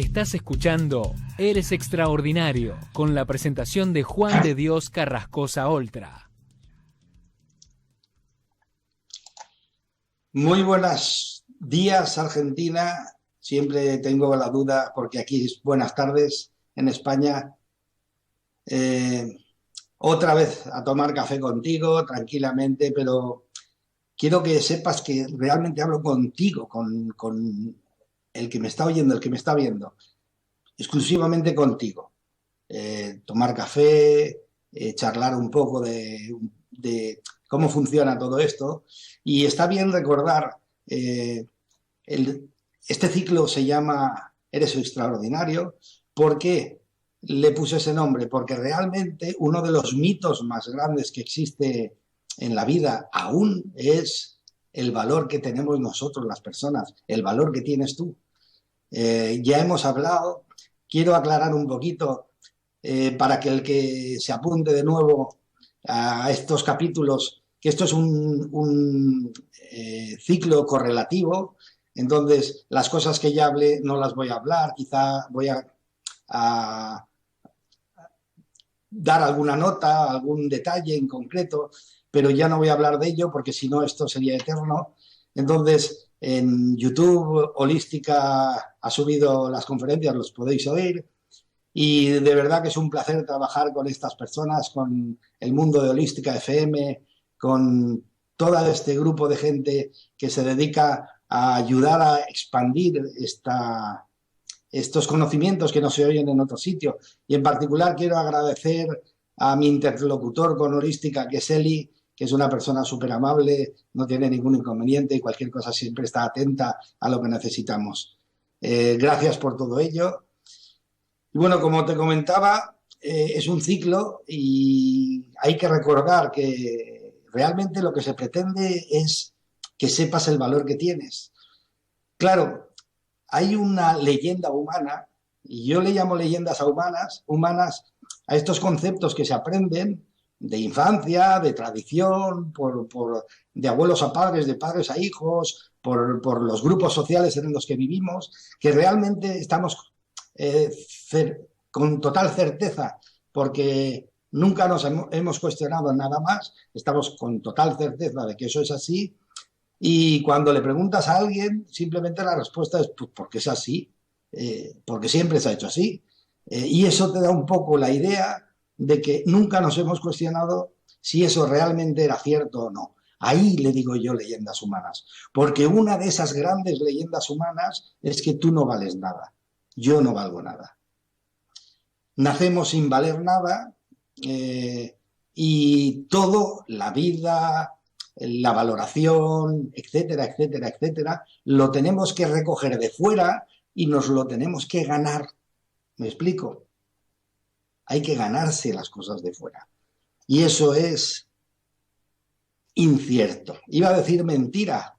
Estás escuchando Eres Extraordinario, con la presentación de Juan de Dios Carrascosa Oltra. Muy buenos días, Argentina. Siempre tengo la duda, porque aquí es buenas tardes en España. Otra vez a tomar café contigo, tranquilamente, pero quiero que sepas que realmente hablo contigo, con el que me está oyendo, el que me está viendo, exclusivamente contigo. Tomar café, charlar un poco de cómo funciona todo esto. Y está bien recordar, este ciclo se llama Eres Extraordinario. ¿Por qué le puse ese nombre? Porque realmente uno de los mitos más grandes que existe en la vida aún es el valor que tenemos nosotros las personas, el valor que tienes tú. Ya hemos hablado, quiero aclarar un poquito para que el que se apunte de nuevo a estos capítulos, que esto es un ciclo correlativo. Entonces, las cosas que ya hablé no las voy a hablar, quizá voy a dar alguna nota, algún detalle en concreto, pero ya no voy a hablar de ello porque si no esto sería eterno. Entonces, en YouTube, Holística ha subido las conferencias, los podéis oír. Y de verdad que es un placer trabajar con estas personas, con el mundo de Holística FM, con todo este grupo de gente que se dedica a ayudar a expandir estos conocimientos que no se oyen en otro sitio. Y en particular quiero agradecer a mi interlocutor con Holística, que es Eli, que es una persona súper amable, no tiene ningún inconveniente y cualquier cosa siempre está atenta a lo que necesitamos. Gracias por todo ello. Y bueno, como te comentaba, es un ciclo y hay que recordar que realmente lo que se pretende es que sepas el valor que tienes. Claro, hay una leyenda humana, y yo le llamo leyendas humanas a estos conceptos que se aprenden de infancia, de tradición, de abuelos a padres, de padres a hijos, por los grupos sociales en los que vivimos, que realmente estamos con total certeza, porque nunca nos hemos cuestionado nada más, estamos con total certeza de que eso es así. Y cuando le preguntas a alguien, simplemente la respuesta es pues, porque es así, porque siempre se ha hecho así. Y eso te da un poco la idea de que nunca nos hemos cuestionado si eso realmente era cierto o no. Ahí le digo yo leyendas humanas, porque una de esas grandes leyendas humanas es que tú no vales nada, yo no valgo nada. Nacemos sin valer nada y todo, la vida, la valoración, etcétera, etcétera, etcétera, lo tenemos que recoger de fuera y nos lo tenemos que ganar. ¿Me explico? Hay que ganarse las cosas de fuera. Y eso es incierto. Iba a decir mentira,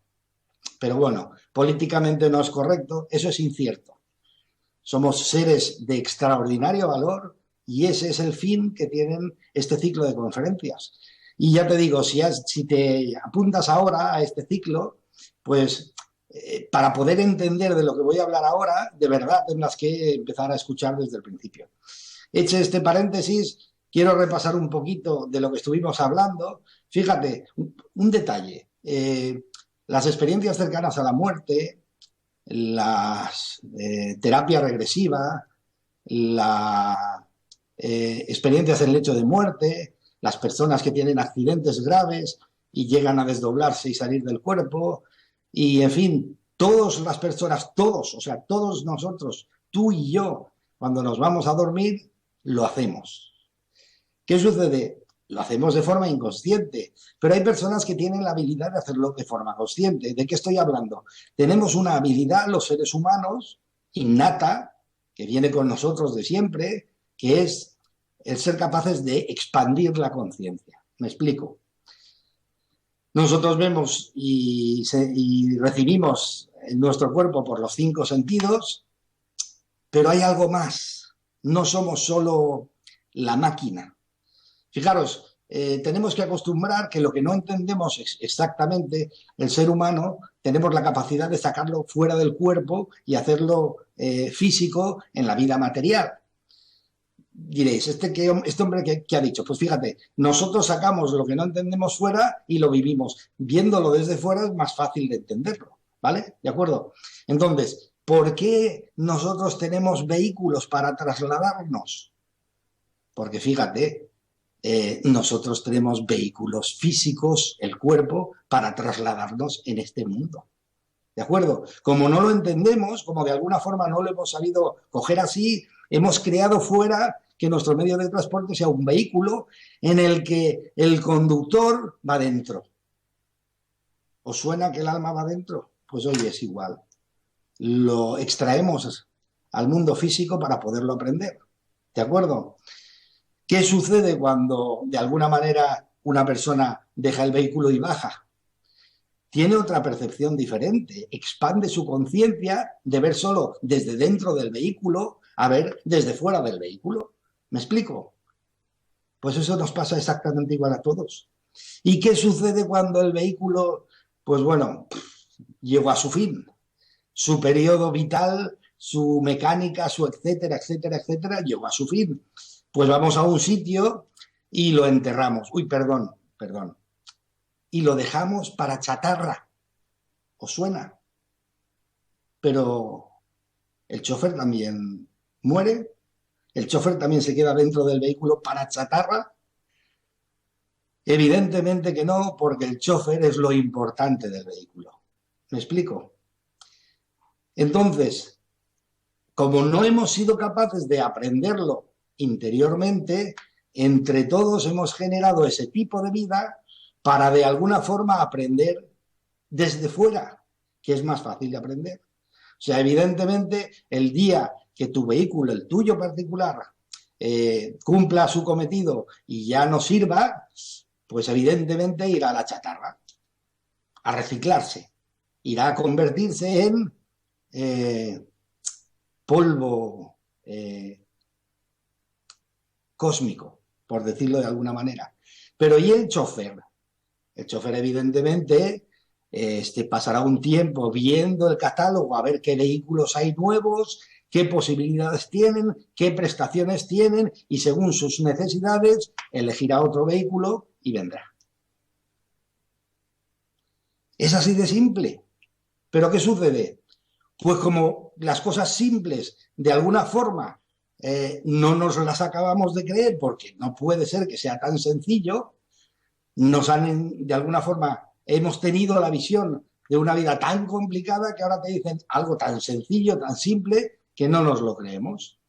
pero bueno, políticamente no es correcto, eso es incierto. Somos seres de extraordinario valor y ese es el fin que tienen este ciclo de conferencias. Y ya te digo, si te apuntas ahora a este ciclo, pues para poder entender de lo que voy a hablar ahora, de verdad tendrás que empezar a escuchar desde el principio. Hecho este paréntesis, quiero repasar un poquito de lo que estuvimos hablando. Fíjate, un detalle. Las experiencias cercanas a la muerte, la terapia regresiva, las experiencias en lecho de muerte, las personas que tienen accidentes graves y llegan a desdoblarse y salir del cuerpo, y en fin, todas las personas, todos, o sea, todos nosotros, tú y yo, cuando nos vamos a dormir, lo hacemos. ¿Qué sucede? Lo hacemos de forma inconsciente, pero hay personas que tienen la habilidad de hacerlo de forma consciente. ¿De qué estoy hablando? Tenemos una habilidad, los seres humanos, innata, que viene con nosotros de siempre, que es el ser capaces de expandir la conciencia. ¿Me explico? Nosotros vemos y recibimos en nuestro cuerpo por los 5 sentidos, pero hay algo más. No somos solo la máquina. Fijaros, tenemos que acostumbrar que lo que no entendemos exactamente, el ser humano, tenemos la capacidad de sacarlo fuera del cuerpo y hacerlo físico en la vida material. Diréis, ¿este hombre qué ha dicho? Pues fíjate, nosotros sacamos lo que no entendemos fuera y lo vivimos. Viéndolo desde fuera es más fácil de entenderlo, ¿vale? ¿De acuerdo? Entonces, ¿por qué nosotros tenemos vehículos para trasladarnos? Porque fíjate, nosotros tenemos vehículos físicos, el cuerpo, para trasladarnos en este mundo. ¿De acuerdo? Como no lo entendemos, como de alguna forma no lo hemos sabido coger así, hemos creado fuera que nuestro medio de transporte sea un vehículo en el que el conductor va dentro. ¿Os suena que el alma va dentro? Pues oye, es igual. Lo extraemos al mundo físico para poderlo aprender. ¿De acuerdo? ¿Qué sucede cuando de alguna manera una persona deja el vehículo y baja? Tiene otra percepción diferente, expande su conciencia de ver solo desde dentro del vehículo a ver desde fuera del vehículo. ¿Me explico? Pues eso nos pasa exactamente igual a todos. ¿Y qué sucede cuando el vehículo, pues bueno, llegó a su fin? Su periodo vital, su mecánica, su etcétera, etcétera, etcétera, llegó a su fin. Pues vamos a un sitio y lo enterramos. Uy, perdón. Y lo dejamos para chatarra. ¿Os suena? Pero el chofer también muere. El chofer también se queda dentro del vehículo para chatarra. Evidentemente que no, porque el chofer es lo importante del vehículo. ¿Me explico? Entonces, como no hemos sido capaces de aprenderlo interiormente, entre todos hemos generado ese tipo de vida para de alguna forma aprender desde fuera, que es más fácil de aprender. O sea, evidentemente, el día que tu vehículo, el tuyo particular, cumpla su cometido y ya no sirva, pues evidentemente irá a la chatarra, a reciclarse, irá a convertirse en polvo cósmico, por decirlo de alguna manera. Pero ¿y el chofer? El chofer, evidentemente, pasará un tiempo viendo el catálogo a ver qué vehículos hay nuevos, qué posibilidades tienen, qué prestaciones tienen y según sus necesidades elegirá otro vehículo y vendrá. Es así de simple. ¿Pero qué sucede? Pues como las cosas simples, de alguna forma, no nos las acabamos de creer porque no puede ser que sea tan sencillo, de alguna forma, hemos tenido la visión de una vida tan complicada que ahora te dicen algo tan sencillo, tan simple, que no nos lo creemos.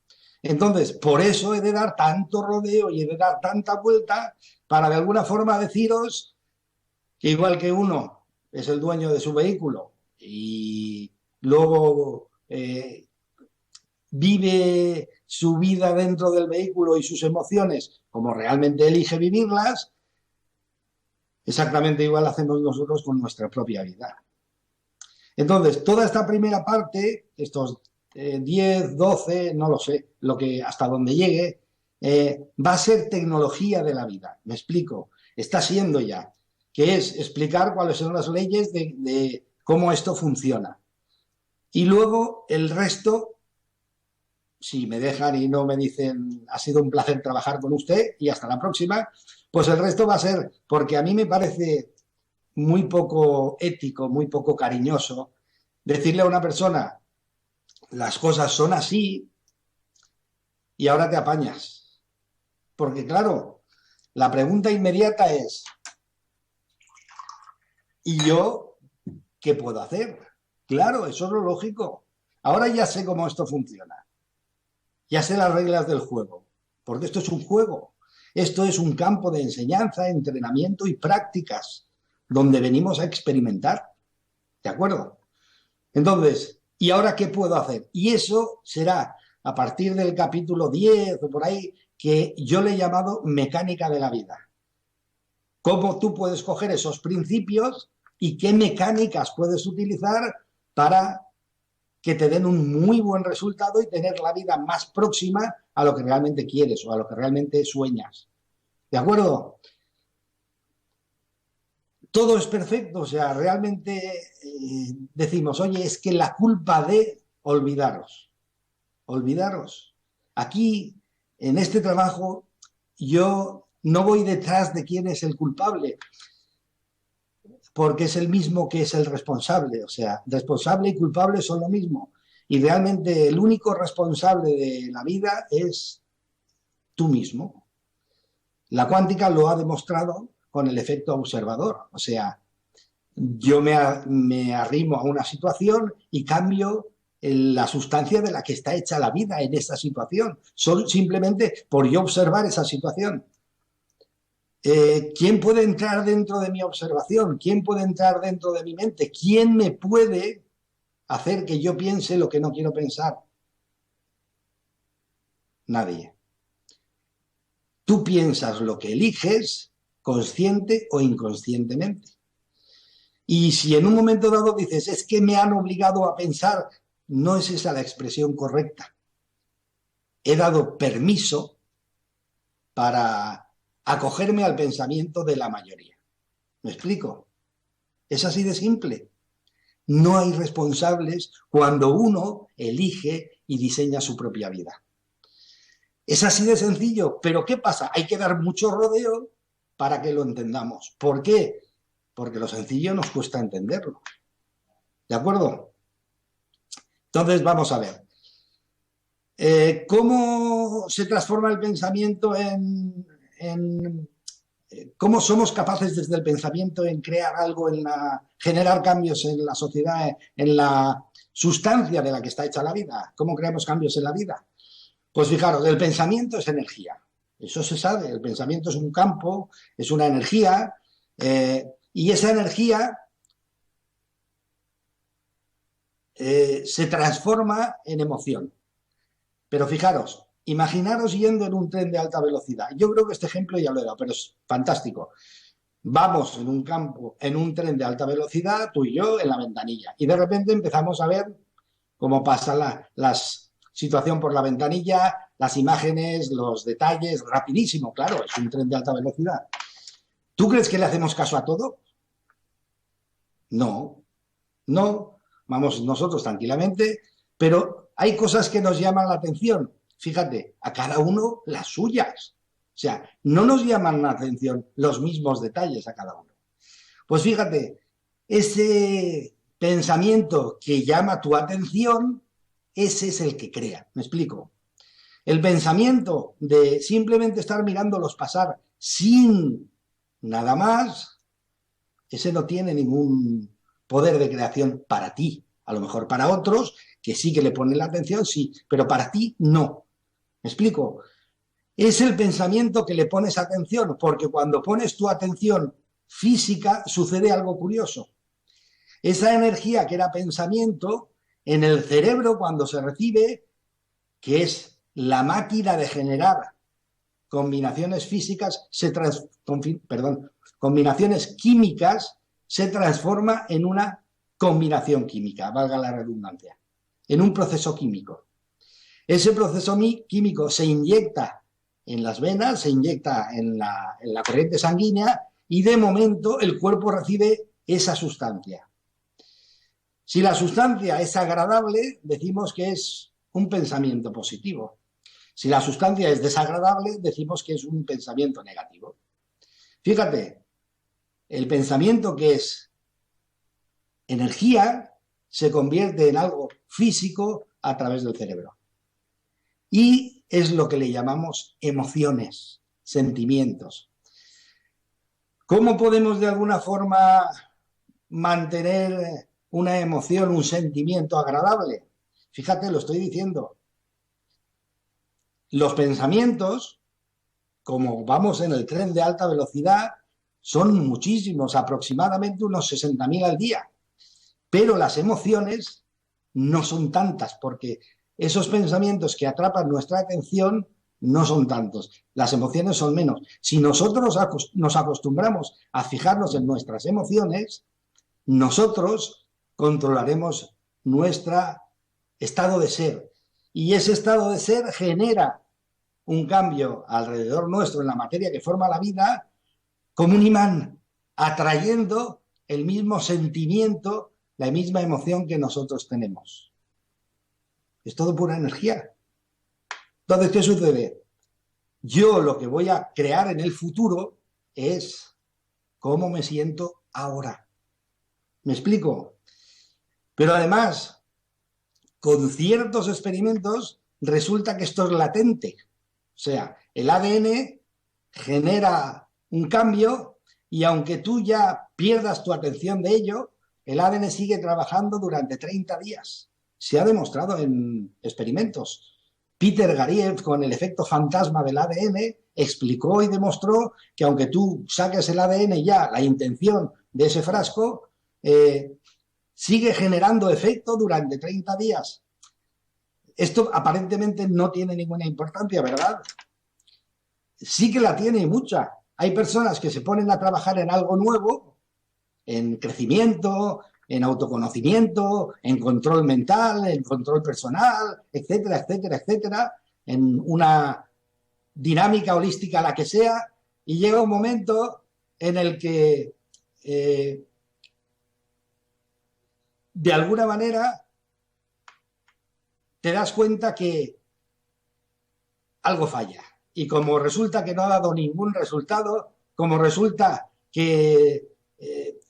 Entonces, por eso he de dar tanto rodeo y he de dar tanta vuelta para de alguna forma deciros que igual que uno es el dueño de su vehículo y luego vive su vida dentro del vehículo y sus emociones como realmente elige vivirlas, exactamente igual hacemos nosotros con nuestra propia vida. Entonces, toda esta primera parte, estos 10, 12, no lo sé, hasta donde llegue, va a ser tecnología de la vida. Me explico. Está siendo ya, que es explicar cuáles son las leyes de cómo esto funciona. Y luego el resto, si me dejan y no me dicen, ha sido un placer trabajar con usted y hasta la próxima, pues el resto va a ser, porque a mí me parece muy poco ético, muy poco cariñoso, decirle a una persona, las cosas son así y ahora te apañas. Porque claro, la pregunta inmediata es, ¿y yo qué puedo hacer? Claro, eso es lo lógico. Ahora ya sé cómo esto funciona. Ya sé las reglas del juego, porque esto es un juego. Esto es un campo de enseñanza, entrenamiento y prácticas, donde venimos a experimentar. ¿De acuerdo? Entonces, ¿y ahora qué puedo hacer? Y eso será a partir del capítulo 10 o por ahí, que yo le he llamado mecánica de la vida. Cómo tú puedes coger esos principios y qué mecánicas puedes utilizar para que te den un muy buen resultado y tener la vida más próxima a lo que realmente quieres o a lo que realmente sueñas. ¿De acuerdo? todo es perfecto, o sea, realmente decimos, oye, es que la culpa de olvidaros. Aquí, en este trabajo, yo no voy detrás de quién es el culpable, porque es el mismo que es el responsable, o sea, responsable y culpable son lo mismo. Y realmente el único responsable de la vida es tú mismo. La cuántica lo ha demostrado con el efecto observador, o sea, yo me arrimo a una situación y cambio la sustancia de la que está hecha la vida en esa situación, solo simplemente por yo observar esa situación. ¿Quién puede entrar dentro de mi observación? ¿Quién puede entrar dentro de mi mente? ¿Quién me puede hacer que yo piense lo que no quiero pensar? Nadie. Tú piensas lo que eliges, consciente o inconscientemente. Y si en un momento dado dices, es que me han obligado a pensar, no es esa la expresión correcta. He dado permiso para acogerme al pensamiento de la mayoría. ¿Me explico? Es así de simple. No hay responsables cuando uno elige y diseña su propia vida. Es así de sencillo, pero ¿qué pasa? Hay que dar mucho rodeo para que lo entendamos. ¿Por qué? Porque lo sencillo nos cuesta entenderlo. ¿De acuerdo? Entonces vamos a ver. ¿Cómo se transforma el pensamiento cómo somos capaces desde el pensamiento en crear algo, generar cambios en la sociedad, en la sustancia de la que está hecha la vida? ¿Cómo creamos cambios en la vida? Pues fijaros, el pensamiento es energía. Eso se sabe. El pensamiento es un campo, es una energía, y esa energía se transforma en emoción. Pero fijaros, imaginaros yendo en un tren de alta velocidad. Yo creo que este ejemplo ya lo he dado, pero es fantástico. Vamos en un campo, en un tren de alta velocidad, tú y yo, en la ventanilla. Y de repente empezamos a ver cómo pasa la situación por la ventanilla, las imágenes, los detalles, rapidísimo, claro, es un tren de alta velocidad. ¿Tú crees que le hacemos caso a todo? No, no. Vamos nosotros tranquilamente, pero hay cosas que nos llaman la atención. Fíjate, a cada uno las suyas. O sea, no nos llaman la atención los mismos detalles a cada uno. Pues fíjate, ese pensamiento que llama tu atención, ese es el que crea. ¿Me explico? El pensamiento de simplemente estar mirándolos pasar sin nada más, ese no tiene ningún poder de creación para ti. A lo mejor para otros, que sí que le ponen la atención, sí, pero para ti no. ¿Me explico? Es el pensamiento que le pones atención, porque cuando pones tu atención física sucede algo curioso. Esa energía que era pensamiento, en el cerebro cuando se recibe, que es la máquina de generar combinaciones físicas, combinaciones químicas, se transforma en una combinación química, valga la redundancia, en un proceso químico. Ese proceso químico se inyecta en las venas, se inyecta en la corriente sanguínea y de momento el cuerpo recibe esa sustancia. Si la sustancia es agradable, decimos que es un pensamiento positivo. Si la sustancia es desagradable, decimos que es un pensamiento negativo. Fíjate, el pensamiento que es energía se convierte en algo físico a través del cerebro. Y es lo que le llamamos emociones, sentimientos. ¿Cómo podemos de alguna forma mantener una emoción, un sentimiento agradable? Fíjate, lo estoy diciendo. Los pensamientos, como vamos en el tren de alta velocidad, son muchísimos, aproximadamente unos 60.000 al día. Pero las emociones no son tantas, porque esos pensamientos que atrapan nuestra atención no son tantos. Las emociones son menos. Si nosotros nos acostumbramos a fijarnos en nuestras emociones, nosotros controlaremos nuestro estado de ser. Y ese estado de ser genera un cambio alrededor nuestro en la materia que forma la vida como un imán. atrayendo el mismo sentimiento, la misma emoción que nosotros tenemos. Es todo pura energía. Entonces, ¿qué sucede? Yo lo que voy a crear en el futuro es cómo me siento ahora. ¿Me explico? Pero además, con ciertos experimentos, resulta que esto es latente. O sea, el ADN genera un cambio y aunque tú ya pierdas tu atención de ello, el ADN sigue trabajando durante 30 días. Se ha demostrado en experimentos. Peter Garriev, con el efecto fantasma del ADN, explicó y demostró que aunque tú saques el ADN ya, la intención de ese frasco, sigue generando efecto durante 30 días. Esto aparentemente no tiene ninguna importancia, ¿verdad? Sí que la tiene mucha. Hay personas que se ponen a trabajar en algo nuevo, en crecimiento, en autoconocimiento, en control mental, en control personal, etcétera, etcétera, etcétera, en una dinámica holística la que sea, y llega un momento en el que de alguna manera te das cuenta que algo falla. Y como resulta que no ha dado ningún resultado, como resulta que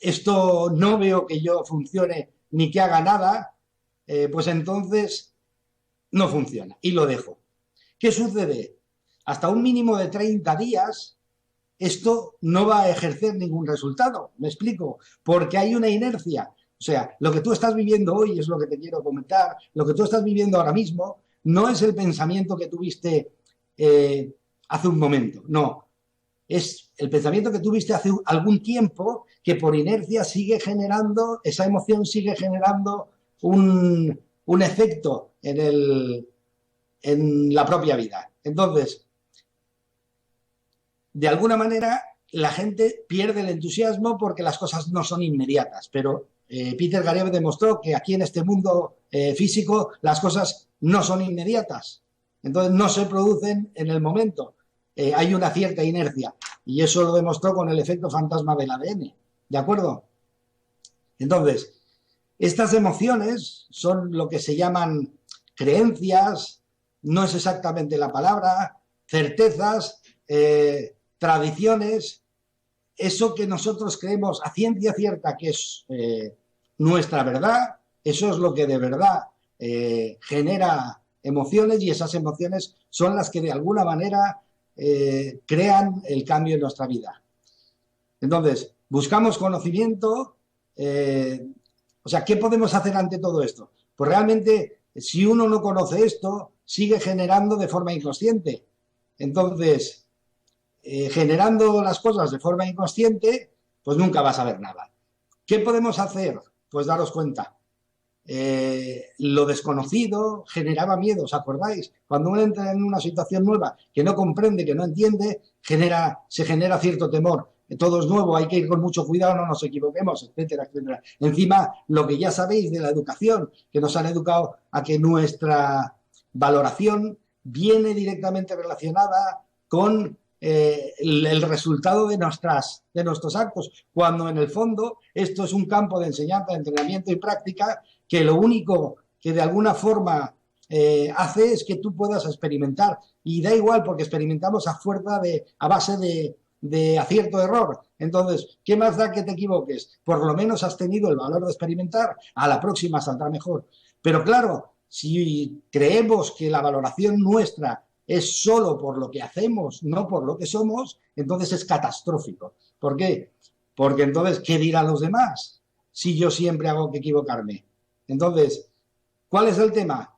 esto no veo que yo funcione ni que haga nada, pues entonces no funciona y lo dejo. ¿Qué sucede? Hasta un mínimo de 30 días esto no va a ejercer ningún resultado. ¿Me explico? Porque hay una inercia. O sea, lo que tú estás viviendo hoy es lo que te quiero comentar. Lo que tú estás viviendo ahora mismo no es el pensamiento que tuviste hace un momento. No. Es el pensamiento que tuviste hace algún tiempo que por inercia sigue generando, esa emoción sigue generando un efecto en la propia vida. Entonces, de alguna manera, la gente pierde el entusiasmo porque las cosas no son inmediatas, pero Peter Garriev demostró que aquí en este mundo físico las cosas no son inmediatas, entonces no se producen en el momento, hay una cierta inercia y eso lo demostró con el efecto fantasma del ADN, ¿de acuerdo? Entonces, estas emociones son lo que se llaman creencias, no es exactamente la palabra, certezas, tradiciones, eso que nosotros creemos a ciencia cierta que es nuestra verdad, eso es lo que de verdad genera emociones y esas emociones son las que de alguna manera crean el cambio en nuestra vida. Entonces, buscamos conocimiento, o sea, ¿qué podemos hacer ante todo esto? Pues realmente, si uno no conoce esto, sigue generando de forma inconsciente. Entonces, generando las cosas de forma inconsciente, pues nunca vas a ver nada. ¿Qué podemos hacer? Pues daros cuenta. Lo desconocido generaba miedo, ¿os acordáis? Cuando uno entra en una situación nueva que no comprende, que no entiende, se genera cierto temor. Todo es nuevo, hay que ir con mucho cuidado, no nos equivoquemos, etcétera, etcétera. Encima, lo que ya sabéis de la educación, que nos han educado a que nuestra valoración viene directamente relacionada con el resultado de nuestros actos, cuando en el fondo esto es un campo de enseñanza, de entrenamiento y práctica que lo único que de alguna forma hace es que tú puedas experimentar, y da igual porque experimentamos a base de acierto-error. Entonces, ¿qué más da que te equivoques? Por lo menos has tenido el valor de experimentar, a la próxima saldrá mejor. Pero claro, si creemos que la valoración nuestra es solo por lo que hacemos, no por lo que somos, entonces es catastrófico. ¿Por qué? Porque entonces, ¿qué dirán los demás si yo siempre hago que equivocarme? Entonces, ¿cuál es el tema?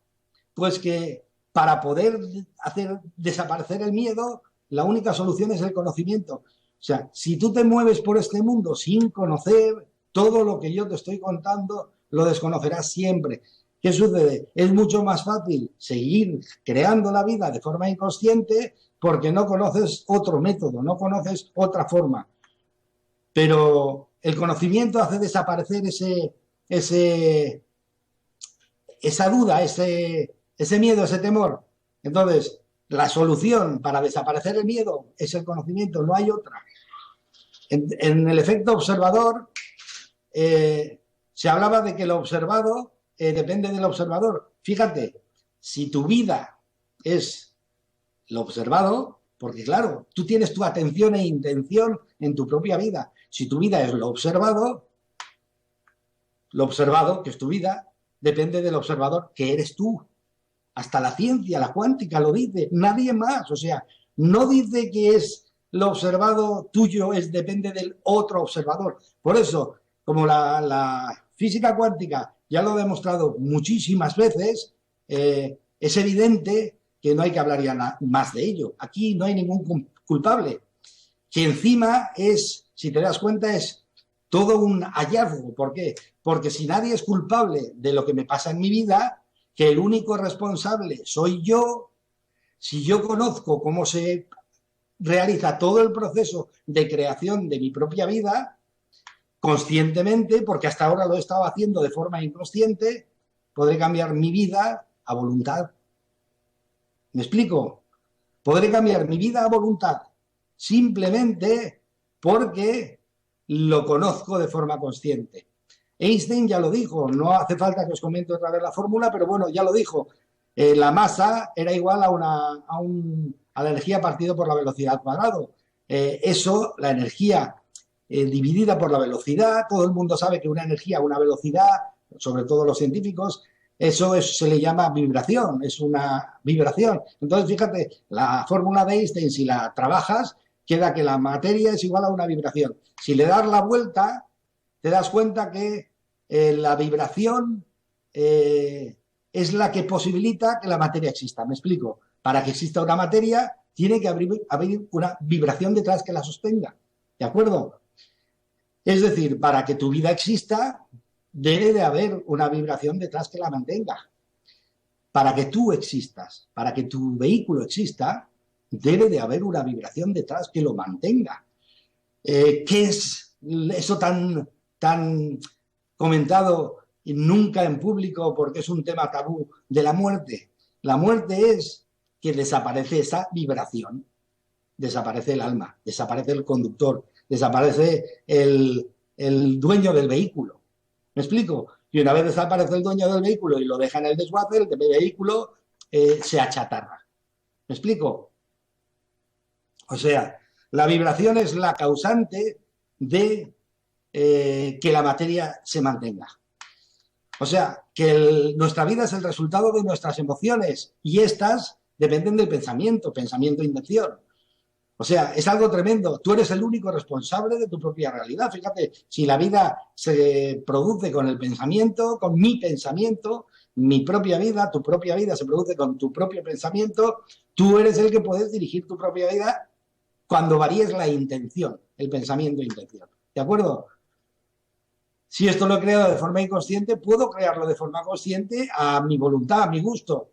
Pues que para poder hacer desaparecer el miedo, la única solución es el conocimiento. O sea, si tú te mueves por este mundo sin conocer todo lo que yo te estoy contando, lo desconocerás siempre. ¿Qué sucede? Es mucho más fácil seguir creando la vida de forma inconsciente porque no conoces otro método, no conoces otra forma. Pero el conocimiento hace desaparecer esa duda, ese miedo, ese temor. Entonces, la solución para desaparecer el miedo es el conocimiento, no hay otra. En el efecto observador se hablaba de que lo observado depende del observador. Fíjate, si tu vida es lo observado, porque claro, tú tienes tu atención e intención en tu propia vida. Si tu vida es lo observado, que es tu vida, depende del observador, que eres tú. Hasta la ciencia, la cuántica lo dice, nadie más. O sea, no dice que es lo observado tuyo, depende del otro observador. Por eso, como la física cuántica ya lo ha demostrado muchísimas veces, es evidente que no hay que hablar ya más de ello. Aquí no hay ningún culpable. Que encima es, si te das cuenta, es todo un hallazgo. ¿Por qué? Porque si nadie es culpable de lo que me pasa en mi vida, que el único responsable soy yo, si yo conozco cómo se realiza todo el proceso de creación de mi propia vida, conscientemente, porque hasta ahora lo he estado haciendo de forma inconsciente, podré cambiar mi vida a voluntad. ¿Me explico? Podré cambiar mi vida a voluntad, simplemente porque lo conozco de forma consciente. Einstein ya lo dijo, no hace falta que os comente otra vez la fórmula, pero bueno, ya lo dijo. La masa era igual a la energía partido por la velocidad al cuadrado. Eso, la energía dividida por la velocidad, todo el mundo sabe que una energía, una velocidad, sobre todo los científicos, eso se le llama vibración, es una vibración. Entonces, fíjate, la fórmula de Einstein, si la trabajas, queda que la materia es igual a una vibración. Si le das la vuelta, te das cuenta que la vibración es la que posibilita que la materia exista. ¿Me explico? Para que exista una materia, tiene que haber una vibración detrás que la sostenga. ¿De acuerdo? Es decir, para que tu vida exista, debe de haber una vibración detrás que la mantenga. Para que tú existas, para que tu vehículo exista, debe de haber una vibración detrás que lo mantenga. ¿Qué es eso tan comentado y nunca en público porque es un tema tabú de la muerte? La muerte es que desaparece esa vibración, desaparece el alma, desaparece el conductor, desaparece el dueño del vehículo. ¿Me explico? Y una vez desaparece el dueño del vehículo y lo deja en el desguace, el vehículo se achatarra. ¿Me explico? O sea, la vibración es la causante de que la materia se mantenga. O sea, que nuestra vida es el resultado de nuestras emociones y estas dependen del pensamiento, intención. O sea, es algo tremendo. Tú eres el único responsable de tu propia realidad. Fíjate, si la vida se produce con el pensamiento, con mi pensamiento, mi propia vida, tu propia vida se produce con tu propio pensamiento, tú eres el que puedes dirigir tu propia vida cuando varíes la intención, el pensamiento e intención. ¿De acuerdo? Si esto lo he creado de forma inconsciente, puedo crearlo de forma consciente a mi voluntad, a mi gusto.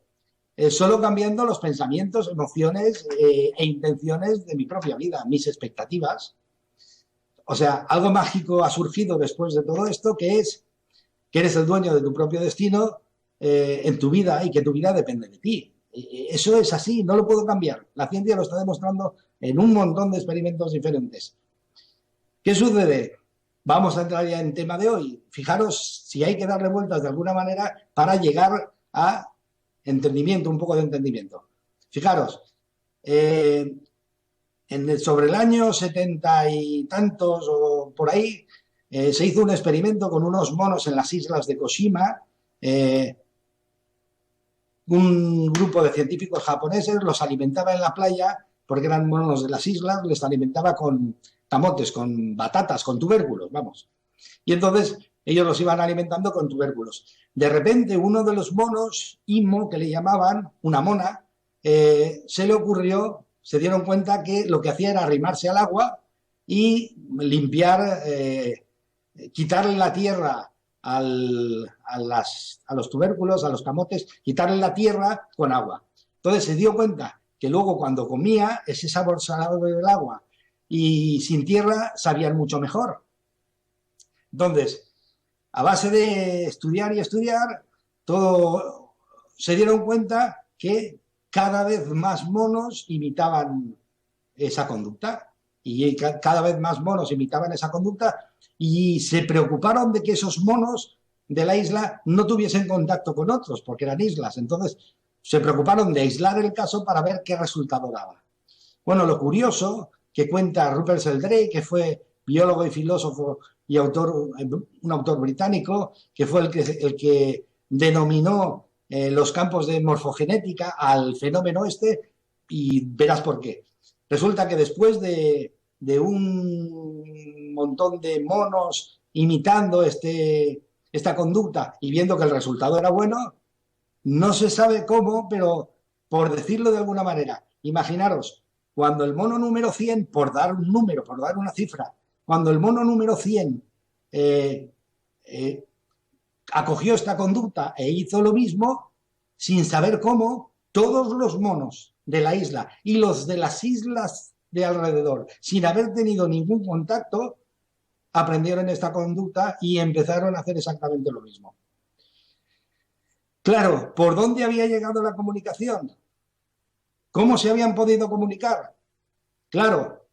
Solo cambiando los pensamientos, emociones e intenciones de mi propia vida, mis expectativas. O sea, algo mágico ha surgido después de todo esto, que es que eres el dueño de tu propio destino en tu vida y que tu vida depende de ti. Eso es así, no lo puedo cambiar. La ciencia lo está demostrando en un montón de experimentos diferentes. ¿Qué sucede? Vamos a entrar ya en tema de hoy. Fijaros si hay que darle vueltas de alguna manera para llegar a entendimiento, un poco de entendimiento. Fijaros, sobre el año 70 y tantos o por ahí, se hizo un experimento con unos monos en las islas de Koshima. Un grupo de científicos japoneses los alimentaba en la playa, porque eran monos de las islas, les alimentaba con camotes, con batatas, con tubérculos, vamos. Y entonces ellos los iban alimentando con tubérculos. De repente uno de los monos, Imo, que le llamaban, una mona, se le ocurrió, se dieron cuenta que lo que hacía era arrimarse al agua y limpiar, quitarle la tierra a los tubérculos, a los camotes, quitarle la tierra con agua. Entonces se dio cuenta que luego cuando comía, ese sabor salado del agua y sin tierra sabían mucho mejor. Entonces, a base de estudiar y estudiar, se dieron cuenta que cada vez más monos imitaban esa conducta. y cada vez más monos imitaban esa conducta y se preocuparon de que esos monos de la isla no tuviesen contacto con otros, porque eran islas. Entonces se preocuparon de aislar el caso para ver qué resultado daba. Bueno, lo curioso que cuenta Rupert Sheldrake, que fue biólogo y filósofo y un autor británico, que fue el que denominó los campos de morfogenética al fenómeno este, y verás por qué. Resulta que después de un montón de monos imitando esta conducta y viendo que el resultado era bueno, no se sabe cómo, pero por decirlo de alguna manera, imaginaros, cuando el mono número 100, por dar un número, por dar una cifra, cuando el mono número 100 eh, eh, acogió esta conducta e hizo lo mismo, sin saber cómo, todos los monos de la isla y los de las islas de alrededor, sin haber tenido ningún contacto, aprendieron esta conducta y empezaron a hacer exactamente lo mismo. Claro, ¿por dónde había llegado la comunicación? ¿Cómo se habían podido comunicar? Claro,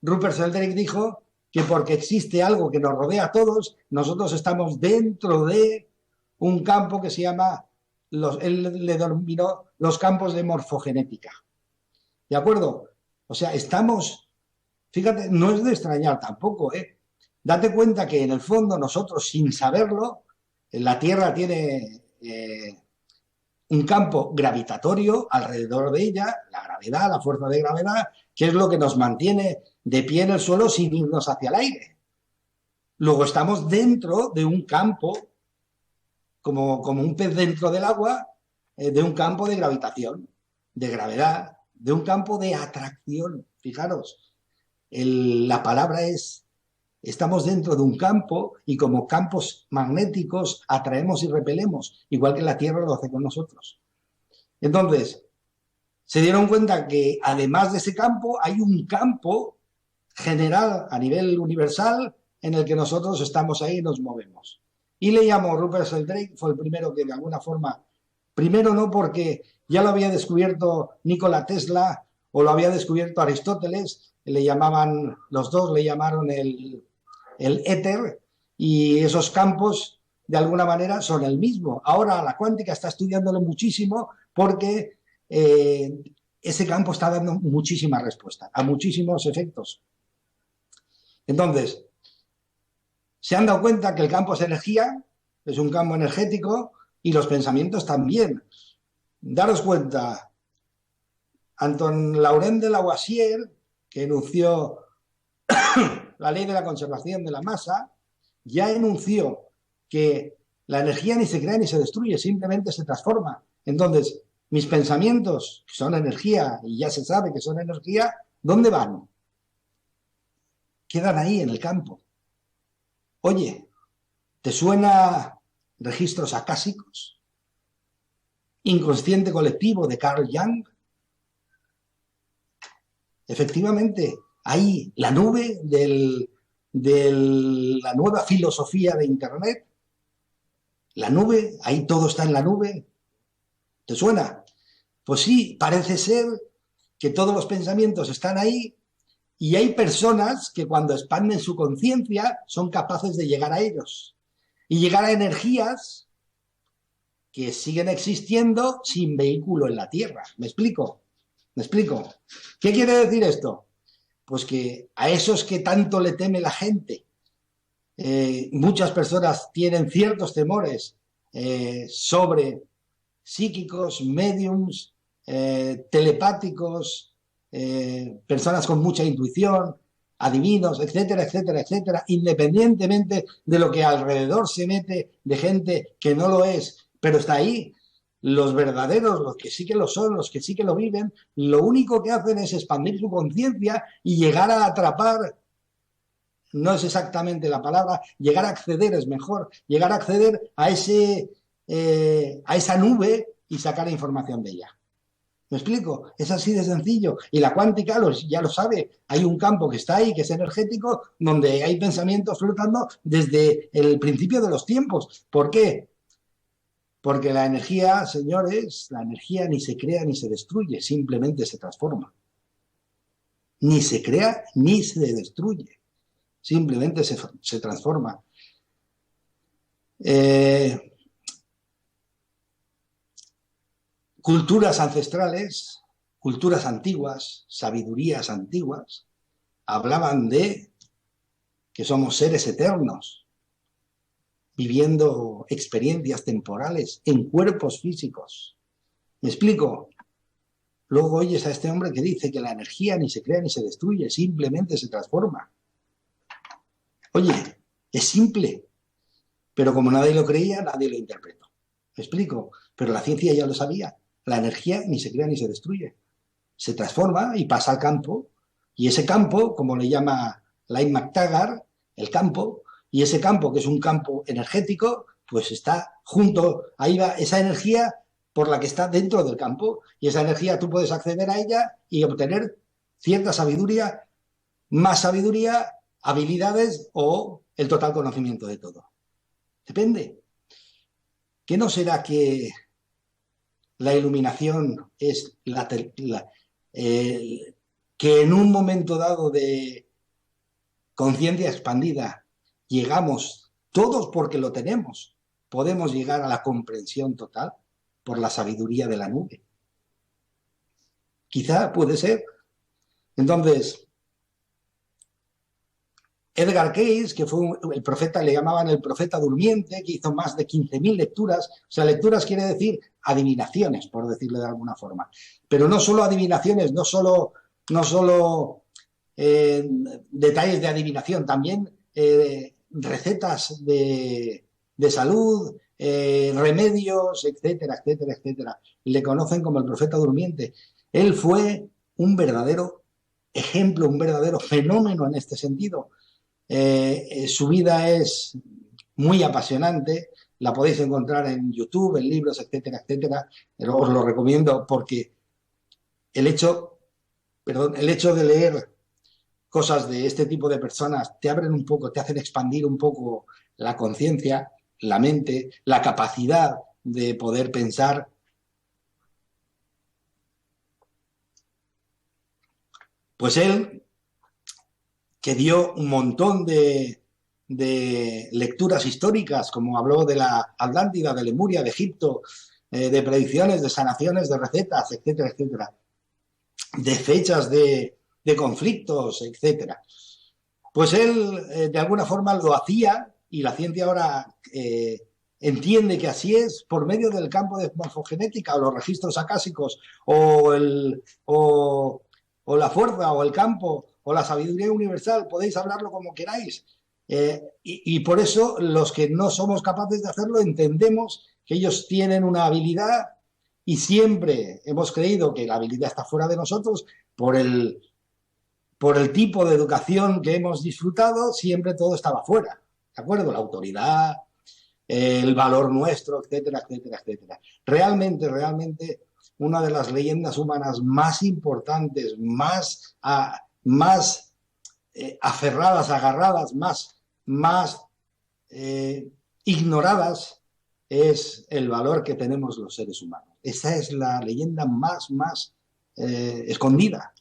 Rupert Sheldrake dijo que porque existe algo que nos rodea a todos, nosotros estamos dentro de un campo que se llama, él le denominó los campos de morfogenética. ¿De acuerdo? O sea, estamos, fíjate, no es de extrañar tampoco, ¿eh? Date cuenta que en el fondo nosotros, sin saberlo, la Tierra tiene un campo gravitatorio alrededor de ella, la gravedad, la fuerza de gravedad, que es lo que nos mantiene de pie en el suelo sin irnos hacia el aire. Luego estamos dentro de un campo, como un pez dentro del agua, de un campo de gravitación, de gravedad, de un campo de atracción. Fijaros, la palabra es, estamos dentro de un campo y como campos magnéticos atraemos y repelemos, igual que la Tierra lo hace con nosotros. Entonces, se dieron cuenta que además de ese campo hay un campo general a nivel universal en el que nosotros estamos ahí y nos movemos. Y le llamó Rupert Sheldrake, fue el primero que de alguna forma, primero no porque ya lo había descubierto Nikola Tesla o lo había descubierto Aristóteles, le llamaban, los dos le llamaron el éter, y esos campos de alguna manera son el mismo. Ahora la cuántica está estudiándolo muchísimo porque ese campo está dando muchísima respuesta a muchísimos efectos. Entonces, se han dado cuenta que el campo es energía, es un campo energético, y los pensamientos también. Daros cuenta, Anton Laurent de Lavoisier, que enunció la ley de la conservación de la masa, ya enunció que la energía ni se crea ni se destruye, simplemente se transforma. Entonces, mis pensamientos, que son energía, y ya se sabe que son energía, ¿dónde van? Quedan ahí en el campo. Oye, ¿te suena registros acásicos? Inconsciente colectivo de Carl Jung. Efectivamente, ahí la nube de la nueva filosofía de Internet. La nube, ahí todo está en la nube. ¿Te suena? Pues sí, parece ser que todos los pensamientos están ahí y hay personas que cuando expanden su conciencia son capaces de llegar a ellos y llegar a energías que siguen existiendo sin vehículo en la Tierra. ¿Me explico? ¿Me explico? ¿Qué quiere decir esto? Pues que a esos que tanto le teme la gente, muchas personas tienen ciertos temores sobre psíquicos, mediums, telepáticos, personas con mucha intuición, adivinos, etcétera, etcétera, etcétera, independientemente de lo que alrededor se mete de gente que no lo es, pero está ahí. Los verdaderos, los que sí que lo son, los que sí que lo viven, lo único que hacen es expandir su conciencia y llegar a atrapar, no es exactamente la palabra, llegar a acceder es mejor, llegar a acceder a esa nube y sacar información de ella. ¿Me explico? Es así de sencillo. Y la cuántica ya lo sabe. Hay un campo que está ahí, que es energético, donde hay pensamientos flotando desde el principio de los tiempos. ¿Por qué? Porque la energía, señores, la energía ni se crea ni se destruye, simplemente se transforma. ni se crea ni se destruye, simplemente se transforma. Culturas ancestrales, culturas antiguas, sabidurías antiguas, hablaban de que somos seres eternos, viviendo experiencias temporales en cuerpos físicos. ¿Me explico? Luego oyes a este hombre que dice que la energía ni se crea ni se destruye, simplemente se transforma. Oye, es simple, pero como nadie lo creía, nadie lo interpretó. ¿Me explico? Pero la ciencia ya lo sabía. La energía ni se crea ni se destruye. Se transforma y pasa al campo, y ese campo, como le llama Lain McTaggart, el campo, y ese campo, que es un campo energético, pues está junto, ahí va esa energía por la que está dentro del campo, y esa energía tú puedes acceder a ella y obtener cierta sabiduría, más sabiduría, habilidades o el total conocimiento de todo. Depende. ¿Qué no será que la iluminación es que en un momento dado de conciencia expandida llegamos, todos porque lo tenemos, podemos llegar a la comprensión total por la sabiduría de la nube? Quizá puede ser. Entonces, Edgar Cayce, que fue el profeta, le llamaban el profeta durmiente, que hizo más de 15.000 lecturas. O sea, lecturas quiere decir adivinaciones, por decirlo de alguna forma. Pero no solo adivinaciones, no solo detalles de adivinación, también recetas de salud, remedios, etcétera, etcétera, etcétera. Le conocen como el profeta durmiente. Él fue un verdadero ejemplo, un verdadero fenómeno en este sentido. Su vida es muy apasionante, la podéis encontrar en YouTube, en libros, etcétera, etcétera. Pero os lo recomiendo porque el hecho de leer cosas de este tipo de personas te abren un poco, te hacen expandir un poco la conciencia, la mente, la capacidad de poder pensar. Pues él, que dio un montón de lecturas históricas, como habló de la Atlántida, de Lemuria, de Egipto, de predicciones, de sanaciones, de recetas, etcétera, etcétera, de fechas de conflictos, etcétera. Pues él, de alguna forma, lo hacía, y la ciencia ahora entiende que así es, por medio del campo de morfogenética o los registros acásicos o la fuerza o el campo o la sabiduría universal, podéis hablarlo como queráis. Y por eso los que no somos capaces de hacerlo entendemos que ellos tienen una habilidad, y siempre hemos creído que la habilidad está fuera de nosotros por el tipo de educación que hemos disfrutado. Siempre todo estaba fuera, ¿de acuerdo? La autoridad, el valor nuestro, etcétera, etcétera, etcétera. Realmente, una de las leyendas humanas más importantes, más aferradas, agarradas, más ignoradas, es el valor que tenemos los seres humanos. Esa es la leyenda más escondida.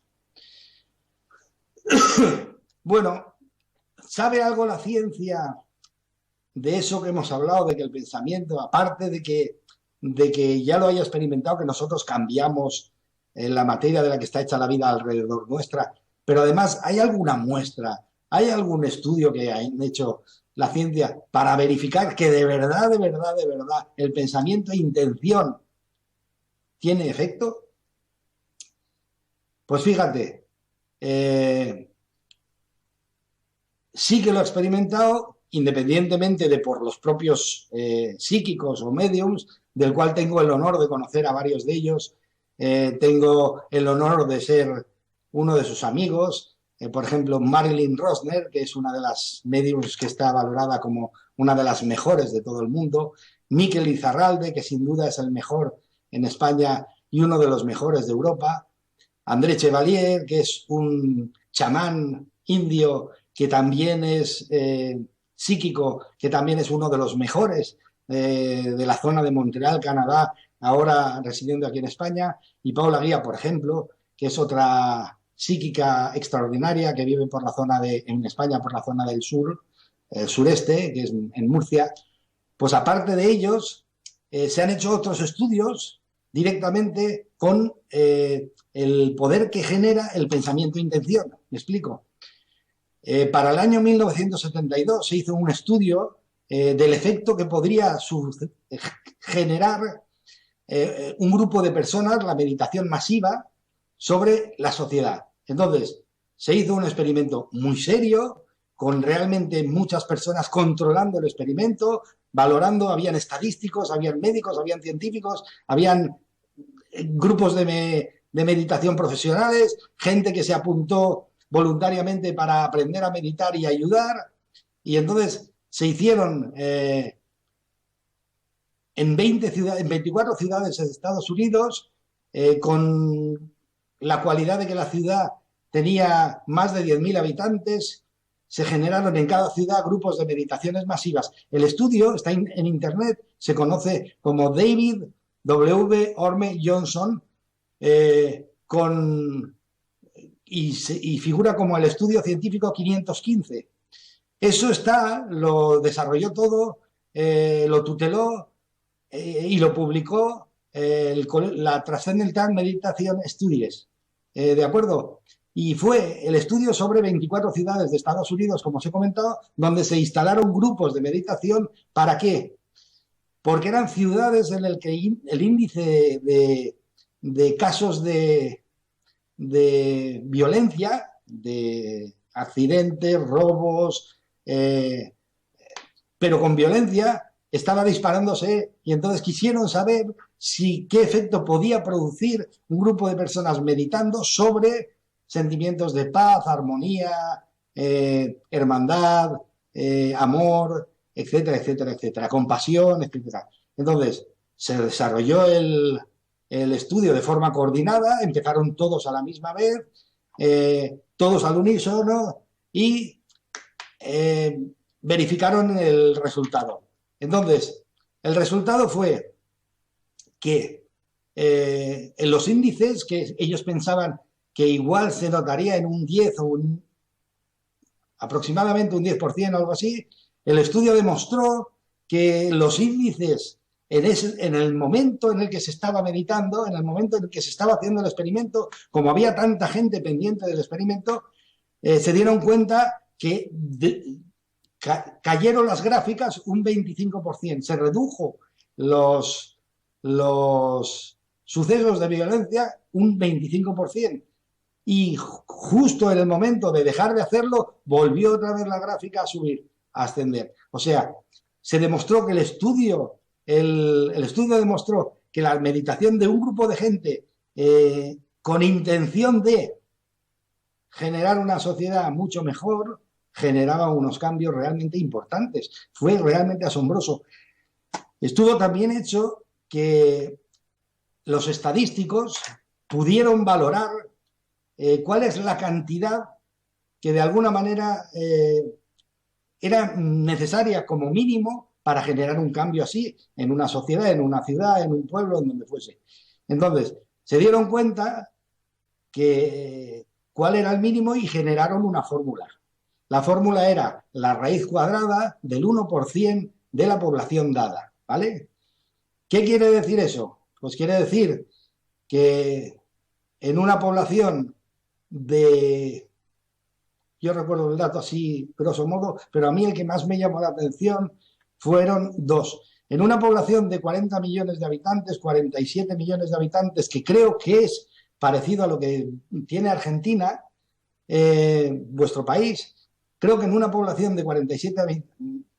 Bueno, ¿sabe algo la ciencia de eso que hemos hablado, de que el pensamiento, aparte de que ya lo haya experimentado, que nosotros cambiamos en la materia de la que está hecha la vida alrededor nuestra, pero además hay alguna muestra, hay algún estudio que han hecho la ciencia para verificar que de verdad el pensamiento e intención tiene efecto? Pues fíjate, sí que lo he experimentado, independientemente de por los propios psíquicos o mediums, del cual tengo el honor de conocer a varios de ellos. Tengo el honor de ser uno de sus amigos. Por ejemplo, Marilyn Rosner, que es una de las mediums que está valorada como una de las mejores de todo el mundo. Miquel Izarralde, que sin duda es el mejor en España y uno de los mejores de Europa. André Chevalier, que es un chamán indio que también es psíquico, que también es uno de los mejores de la zona de Montreal, Canadá, ahora residiendo aquí en España. Y Paula Guía, por ejemplo, que es otra psíquica extraordinaria que vive por la zona en España, por la zona del sur, sureste, que es en Murcia. Pues aparte de ellos, se han hecho otros estudios directamente con el poder que genera el pensamiento-intención. ¿Me explico? Para el año 1972 se hizo un estudio del efecto que podría generar un grupo de personas, la meditación masiva, sobre la sociedad. Entonces, se hizo un experimento muy serio, con realmente muchas personas controlando el experimento, valorando, habían estadísticos, habían médicos, habían científicos, habían grupos de meditación profesionales, gente que se apuntó voluntariamente para aprender a meditar y ayudar, y entonces se hicieron en 24 ciudades de Estados Unidos, con la cualidad de que la ciudad tenía más de 10.000 habitantes, se generaron en cada ciudad grupos de meditaciones masivas. El estudio está en Internet, se conoce como David W. Orme Johnson, y figura como el estudio científico 515. Eso lo desarrolló todo, lo tuteló y lo publicó la Transcendental Meditation Studies, ¿de acuerdo? Y fue el estudio sobre 24 ciudades de Estados Unidos, como os he comentado, donde se instalaron grupos de meditación. ¿Para qué? Porque eran ciudades en las que el índice de casos de violencia, de accidentes, robos, pero con violencia, estaba disparándose, y entonces quisieron saber qué efecto podía producir un grupo de personas meditando sobre sentimientos de paz, armonía, hermandad, amor, etcétera, etcétera, etcétera, compasión, etcétera. Entonces, se desarrolló el estudio de forma coordinada, empezaron todos a la misma vez, todos al unísono, y verificaron el resultado. Entonces, el resultado fue que en los índices que ellos pensaban que igual se notaría en un 10 o aproximadamente un 10% o algo así, el estudio demostró que los índices en el momento en el que se estaba meditando, en el momento en el que se estaba haciendo el experimento, como había tanta gente pendiente del experimento, se dieron cuenta que cayeron las gráficas un 25%, se redujo los sucesos de violencia un 25%, y justo en el momento de dejar de hacerlo volvió otra vez la gráfica a subir, a ascender. O sea, se demostró que el estudio demostró que la meditación de un grupo de gente con intención de generar una sociedad mucho mejor generaba unos cambios realmente importantes. Fue realmente asombroso. Estuvo también hecho que los estadísticos pudieron valorar cuál es la cantidad que de alguna manera era necesaria como mínimo para generar un cambio así en una sociedad, en una ciudad, en un pueblo, en donde fuese. Entonces, se dieron cuenta que cuál era el mínimo y generaron una fórmula. La fórmula era la raíz cuadrada del 1% de la población dada, ¿vale? ¿Qué quiere decir eso? Pues quiere decir que en una población yo recuerdo el dato así, grosso modo, pero a mí el que más me llamó la atención fueron dos. En una población de 40 millones de habitantes, 47 millones de habitantes, que creo que es parecido a lo que tiene Argentina, vuestro país, creo que en una población de 47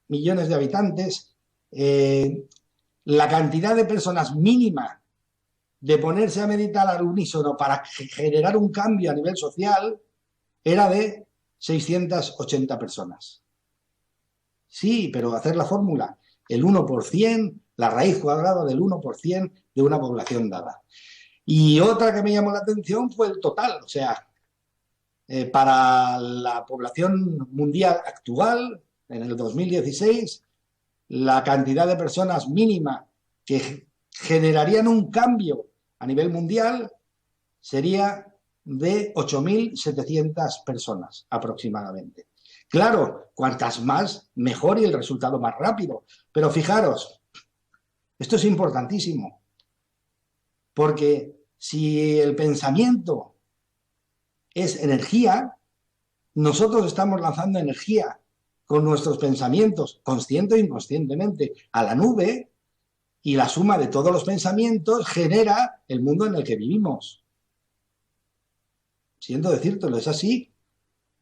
millones de habitantes, la cantidad de personas mínima de ponerse a meditar al unísono para generar un cambio a nivel social era de 680 personas. Sí, pero hacer la fórmula, el 1%, la raíz cuadrada del 1% de una población dada. Y otra que me llamó la atención fue el total, o sea, para la población mundial actual, en el 2016, la cantidad de personas mínima que generarían un cambio a nivel mundial sería de 8.700 personas aproximadamente. Claro, cuantas más, mejor y el resultado más rápido. Pero fijaros, esto es importantísimo, porque si el pensamiento es energía, nosotros estamos lanzando energía con nuestros pensamientos, consciente o inconscientemente, a la nube, y la suma de todos los pensamientos genera el mundo en el que vivimos. Siento decírtelo, es así.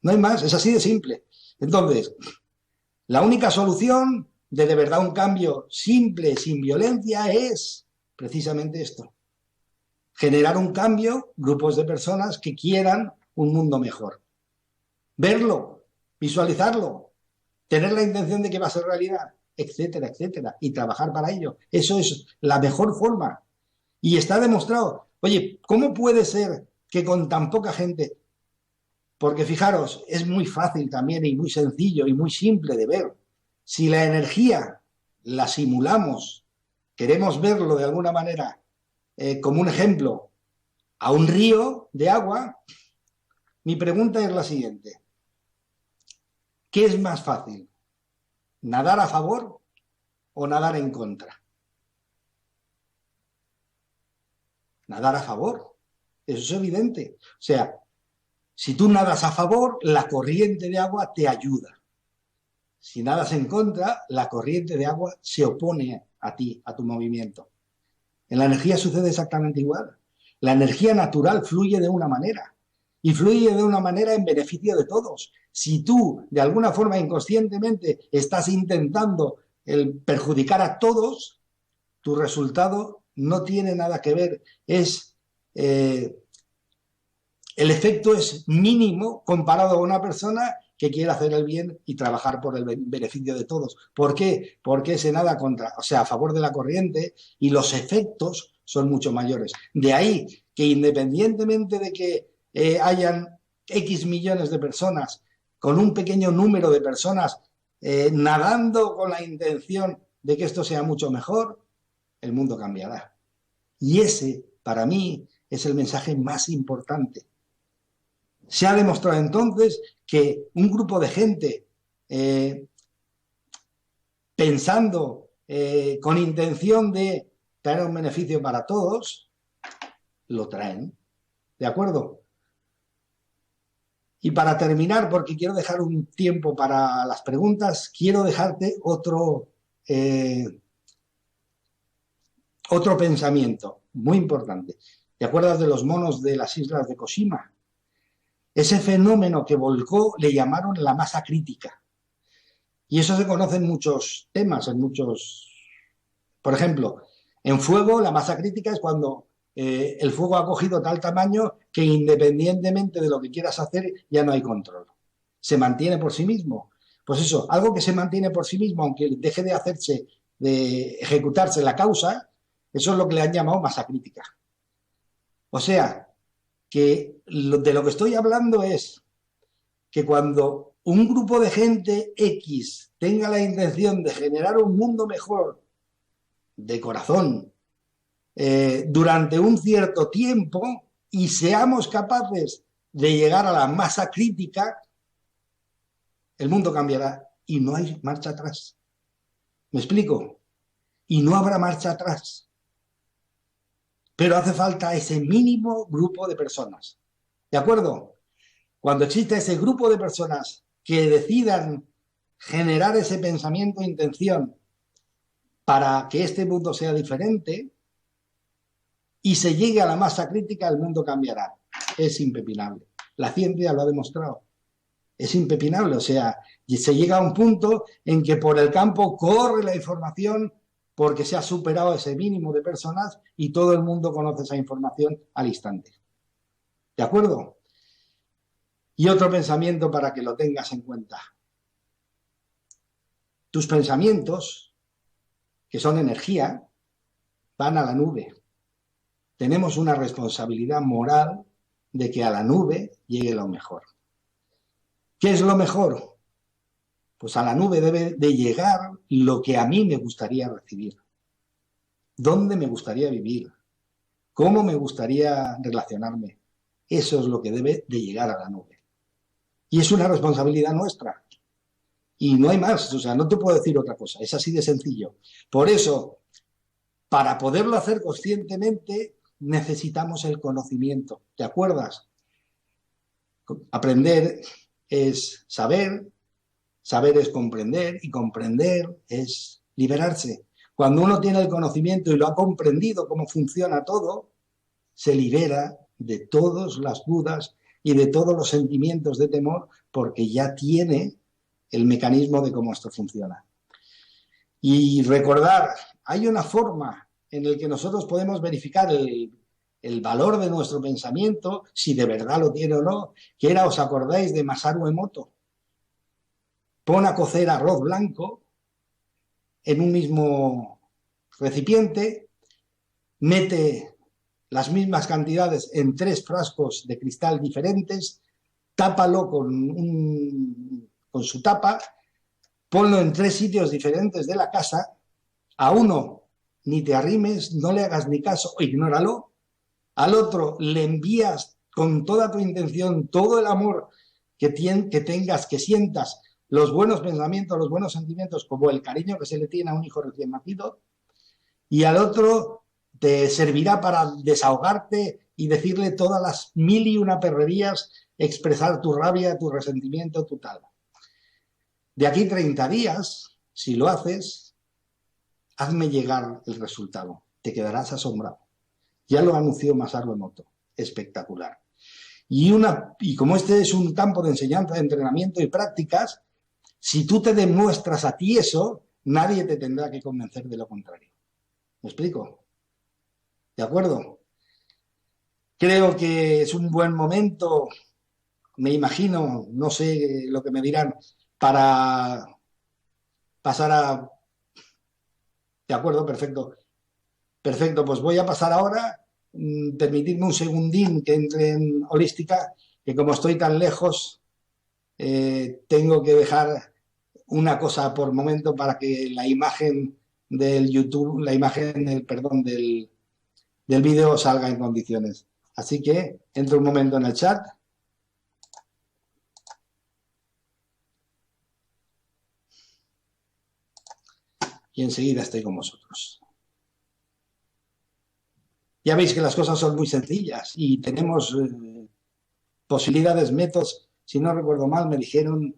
No hay más, es así de simple. Entonces, la única solución de verdad un cambio simple, sin violencia, es precisamente esto. Generar un cambio, grupos de personas que quieran un mundo mejor. Verlo, visualizarlo, tener la intención de que va a ser realidad, etcétera, etcétera, y trabajar para ello. Eso es la mejor forma. Y está demostrado. Oye, ¿cómo puede ser que con tan poca gente? Porque fijaros, es muy fácil también y muy sencillo y muy simple de ver. Si la energía la simulamos, queremos verlo de alguna manera como un ejemplo a un río de agua, mi pregunta es la siguiente. ¿Qué es más fácil? ¿Nadar a favor o nadar en contra? Nadar a favor. Eso es evidente. O sea, si tú nadas a favor, la corriente de agua te ayuda. Si nadas en contra, la corriente de agua se opone a ti, a tu movimiento. En la energía sucede exactamente igual. La energía natural fluye de una manera y fluye de una manera en beneficio de todos. Si tú, de alguna forma inconscientemente, estás intentando perjudicar a todos, tu resultado no tiene nada que ver. El efecto es mínimo comparado a una persona que quiere hacer el bien y trabajar por el beneficio de todos. ¿Por qué? Porque se nada a favor de la corriente, y los efectos son mucho mayores. De ahí que independientemente de que hayan X millones de personas, con un pequeño número de personas nadando con la intención de que esto sea mucho mejor, el mundo cambiará. Y ese, para mí, es el mensaje más importante. Se ha demostrado entonces que un grupo de gente pensando con intención de traer un beneficio para todos, lo traen. ¿De acuerdo? Y para terminar, porque quiero dejar un tiempo para las preguntas, quiero dejarte otro pensamiento muy importante. ¿Te acuerdas de los monos de las islas de Koshima? Ese fenómeno que volcó le llamaron la masa crítica. Y eso se conoce en muchos temas, Por ejemplo, en fuego la masa crítica es cuando el fuego ha cogido tal tamaño que independientemente de lo que quieras hacer ya no hay control. Se mantiene por sí mismo. Pues eso, algo que se mantiene por sí mismo, aunque deje de ejecutarse la causa, eso es lo que le han llamado masa crítica. O sea, que de lo que estoy hablando es que cuando un grupo de gente X tenga la intención de generar un mundo mejor de corazón durante un cierto tiempo y seamos capaces de llegar a la masa crítica, el mundo cambiará y no hay marcha atrás. ¿Me explico? Y no habrá marcha atrás. Pero hace falta ese mínimo grupo de personas. ¿De acuerdo? Cuando exista ese grupo de personas que decidan generar ese pensamiento e intención para que este mundo sea diferente y se llegue a la masa crítica, el mundo cambiará. Es impepinable. La ciencia lo ha demostrado. Es impepinable. O sea, se llega a un punto en que por el campo corre la información porque se ha superado ese mínimo de personas y todo el mundo conoce esa información al instante. ¿De acuerdo? Y otro pensamiento para que lo tengas en cuenta. Tus pensamientos, que son energía, van a la nube. Tenemos una responsabilidad moral de que a la nube llegue lo mejor. ¿Qué es lo mejor? Pues a la nube debe de llegar lo que a mí me gustaría recibir. ¿Dónde me gustaría vivir? ¿Cómo me gustaría relacionarme? Eso es lo que debe de llegar a la nube. Y es una responsabilidad nuestra. Y no hay más, o sea, no te puedo decir otra cosa, es así de sencillo. Por eso, para poderlo hacer conscientemente, necesitamos el conocimiento. ¿Te acuerdas? Aprender es saber, saber es comprender y comprender es liberarse. Cuando uno tiene el conocimiento y lo ha comprendido cómo funciona todo, se libera de todas las dudas y de todos los sentimientos de temor porque ya tiene el mecanismo de cómo esto funciona. Y recordar, hay una forma en la que nosotros podemos verificar el valor de nuestro pensamiento, si de verdad lo tiene o no, que era, ¿os acordáis de Masaru Emoto? Pon a cocer arroz blanco en un mismo recipiente, mete las mismas cantidades en 3 frascos de cristal diferentes, tápalo con su tapa, ponlo en 3 sitios diferentes de la casa, a uno ni te arrimes, no le hagas ni caso, ignóralo, al otro le envías con toda tu intención, todo el amor que tengas, que sientas, los buenos pensamientos, los buenos sentimientos, como el cariño que se le tiene a un hijo recién nacido, y al otro te servirá para desahogarte y decirle todas las 1001 perrerías, expresar tu rabia, tu resentimiento, tu tal. De aquí 30 días, si lo haces, hazme llegar el resultado. Te quedarás asombrado. Ya lo anunció Masaru Emoto. Espectacular. Y como este es un campo de enseñanza, de entrenamiento y prácticas, si tú te demuestras a ti eso, nadie te tendrá que convencer de lo contrario. ¿Me explico? ¿De acuerdo? Creo que es un buen momento, me imagino, no sé lo que me dirán, para pasar a... De acuerdo, perfecto. Perfecto, pues voy a pasar ahora, permitidme un segundín que entre en holística, que como estoy tan lejos, tengo que dejar una cosa por momento para que la imagen del YouTube, la imagen del vídeo salga en condiciones. Así que entro un momento en el chat. Y enseguida estoy con vosotros. Ya veis que las cosas son muy sencillas y tenemos posibilidades, métodos. Si no recuerdo mal, me dijeron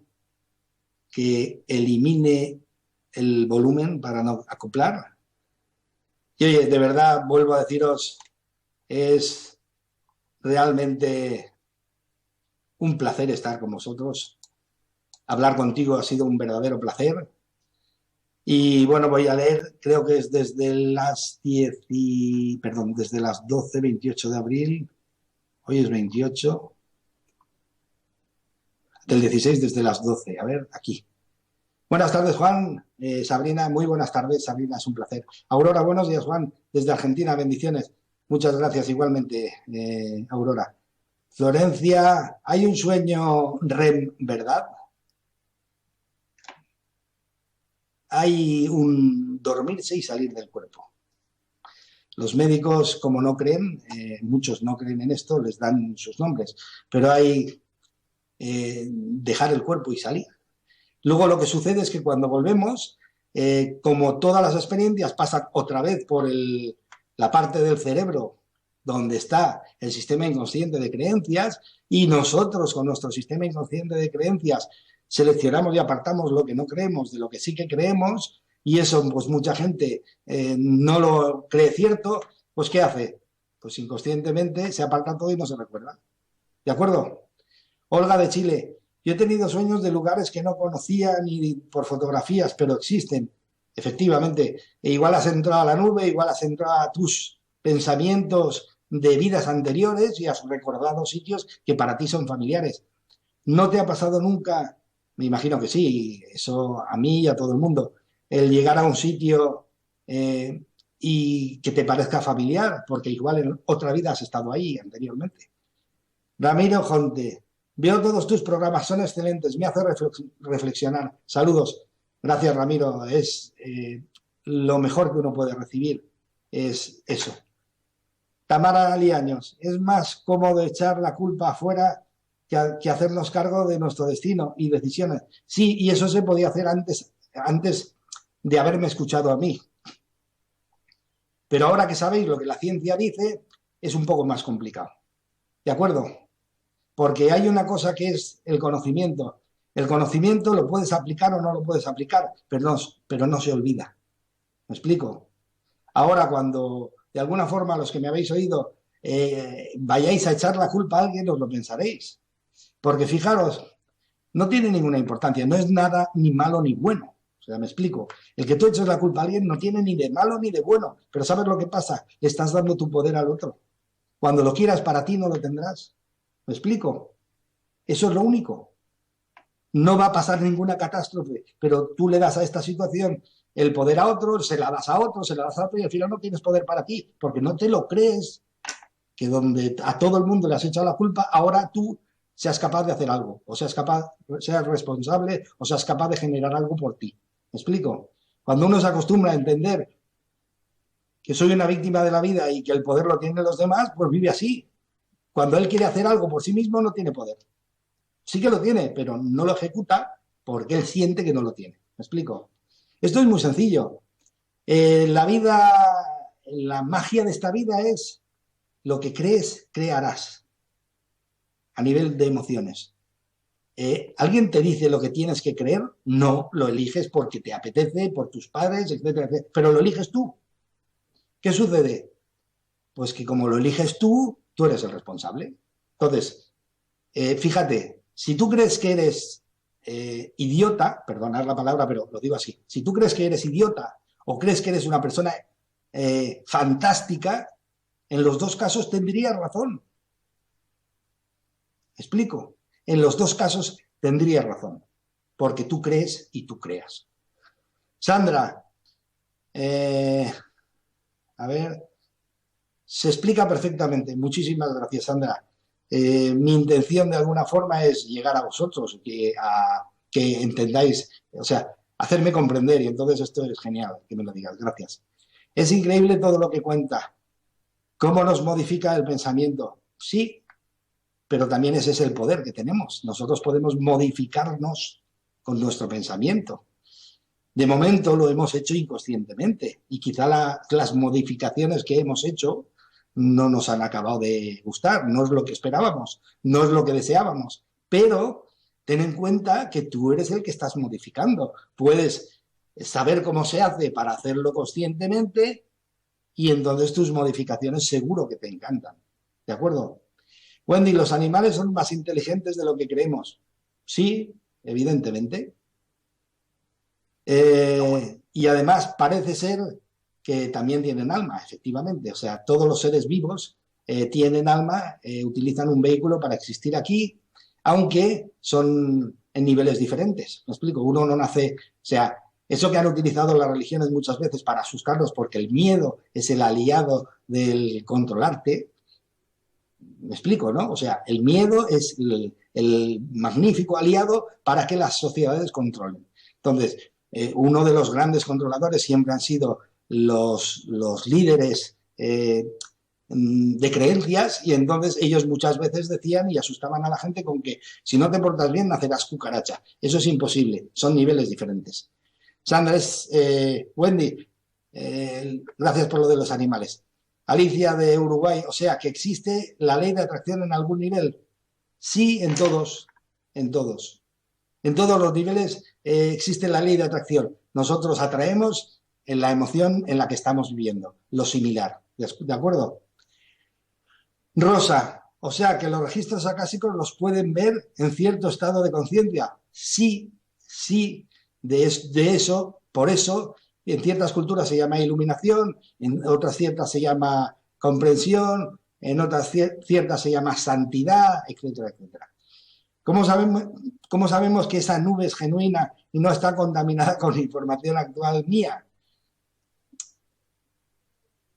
que elimine el volumen para no acoplar. Y oye, de verdad, vuelvo a deciros, es realmente un placer estar con vosotros. Hablar contigo ha sido un verdadero placer. Y bueno, voy a leer, creo que es desde las 12, 28 de abril. Hoy es 28. Del 16 desde las 12. A ver, aquí. Buenas tardes, Juan. Sabrina, muy buenas tardes. Sabrina, es un placer. Aurora, buenos días, Juan. Desde Argentina, bendiciones. Muchas gracias igualmente, Aurora. Florencia, hay un sueño REM, ¿verdad? Hay un dormirse y salir del cuerpo. Los médicos, como no creen, muchos no creen en esto, les dan sus nombres, pero hay dejar el cuerpo y salir. Luego lo que sucede es que cuando volvemos, como todas las experiencias pasan otra vez por la parte del cerebro donde está el sistema inconsciente de creencias y nosotros con nuestro sistema inconsciente de creencias seleccionamos y apartamos lo que no creemos de lo que sí que creemos y eso pues mucha gente no lo cree cierto, pues ¿qué hace? Pues inconscientemente se aparta todo y no se recuerda. ¿De acuerdo? Olga de Chile, yo he tenido sueños de lugares que no conocía ni por fotografías, pero existen, efectivamente. E igual has entrado a la nube, igual has entrado a tus pensamientos de vidas anteriores y has recordado sitios que para ti son familiares. ¿No te ha pasado nunca? Me imagino que sí, eso a mí y a todo el mundo. El llegar a un sitio y que te parezca familiar, porque igual en otra vida has estado ahí anteriormente. Ramiro Jonte, veo todos tus programas, son excelentes, me hace reflexionar. Saludos. Gracias, Ramiro. Es lo mejor que uno puede recibir, es eso. Tamara Liaños, es más cómodo echar la culpa afuera que hacernos cargo de nuestro destino y decisiones. Sí, y eso se podía hacer antes de haberme escuchado a mí. Pero ahora que sabéis lo que la ciencia dice, es un poco más complicado. ¿De acuerdo? Porque hay una cosa que es el conocimiento. El conocimiento lo puedes aplicar o no lo puedes aplicar, pero no se olvida. ¿Me explico? Ahora, cuando de alguna forma los que me habéis oído vayáis a echar la culpa a alguien, os lo pensaréis. Porque fijaros, no tiene ninguna importancia, no es nada ni malo ni bueno. O sea, me explico. El que tú eches la culpa a alguien no tiene ni de malo ni de bueno. Pero ¿sabes lo que pasa? Le estás dando tu poder al otro. Cuando lo quieras para ti no lo tendrás. ¿Me explico? Eso es lo único. No va a pasar ninguna catástrofe, pero tú le das a esta situación el poder a otro, se la das a otro, se la das a otro y al final no tienes poder para ti, porque no te lo crees que donde a todo el mundo le has echado la culpa, ahora tú seas capaz de hacer algo, o seas responsable, o seas capaz de generar algo por ti. ¿Me explico? Cuando uno se acostumbra a entender que soy una víctima de la vida y que el poder lo tienen los demás, pues vive así. Cuando él quiere hacer algo por sí mismo, no tiene poder. Sí que lo tiene, pero no lo ejecuta porque él siente que no lo tiene. ¿Me explico? Esto es muy sencillo. La vida, la magia de esta vida es lo que crees, crearás a nivel de emociones. ¿Alguien te dice lo que tienes que creer? No, lo eliges porque te apetece, por tus padres, etcétera, etcétera, pero lo eliges tú. ¿Qué sucede? Pues que como lo eliges tú eres el responsable. Entonces, fíjate, si tú crees que eres idiota, perdonad la palabra, pero lo digo así, si tú crees que eres idiota o crees que eres una persona fantástica, en los dos casos tendrías razón. ¿Explico? En los dos casos tendrías razón, porque tú crees y tú creas. Sandra, a ver, se explica perfectamente. Muchísimas gracias, Sandra. Mi intención de alguna forma es llegar a vosotros, que entendáis, o sea, hacerme comprender, y entonces esto es genial que me lo digas. Gracias. Es increíble todo lo que cuenta. ¿Cómo nos modifica el pensamiento? Sí, pero también ese es el poder que tenemos. Nosotros podemos modificarnos con nuestro pensamiento. De momento lo hemos hecho inconscientemente y quizá las modificaciones que hemos hecho no nos han acabado de gustar, no es lo que esperábamos, no es lo que deseábamos, pero ten en cuenta que tú eres el que estás modificando. Puedes saber cómo se hace para hacerlo conscientemente y entonces tus modificaciones seguro que te encantan. ¿De acuerdo? Wendy, ¿los animales son más inteligentes de lo que creemos? Sí, evidentemente. Y además parece ser que también tienen alma, efectivamente. O sea, todos los seres vivos tienen alma, utilizan un vehículo para existir aquí, aunque son en niveles diferentes. ¿Me explico? Uno no nace, o sea, eso que han utilizado las religiones muchas veces para asustarnos porque el miedo es el aliado del controlarte. Me explico, ¿no? O sea, el miedo es el magnífico aliado para que las sociedades controlen. Entonces, uno de los grandes controladores siempre han sido los líderes de creencias y entonces ellos muchas veces decían y asustaban a la gente con que si no te portas bien nacerás cucaracha. Eso es imposible, son niveles diferentes. Sandra, Wendy, gracias por lo de los animales. Alicia de Uruguay, o sea, que existe la ley de atracción en algún nivel. Sí, en todos, en todos. En todos los niveles existe la ley de atracción. Nosotros atraemos en la emoción en la que estamos viviendo, lo similar. ¿De acuerdo? Rosa, o sea, que los registros acásicos los pueden ver en cierto estado de conciencia. Sí, sí, de eso, por eso, en ciertas culturas se llama iluminación, en otras ciertas se llama comprensión, en otras ciertas se llama santidad, etcétera, etcétera. ¿Cómo sabemos que esa nube es genuina y no está contaminada con información actual mía?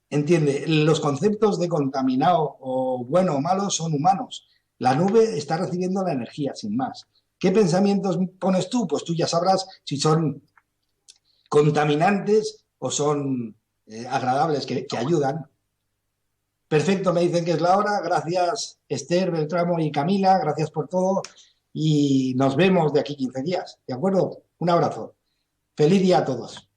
Entiende, los conceptos de contaminado o bueno o malo son humanos. La nube está recibiendo la energía, sin más. ¿Qué pensamientos pones tú? Pues tú ya sabrás si son contaminantes o son agradables, que ayudan. Perfecto, me dicen que es la hora. Gracias, Esther, Beltramo y Camila. Gracias por todo. Y nos vemos de aquí 15 días. ¿De acuerdo? Un abrazo. Feliz día a todos.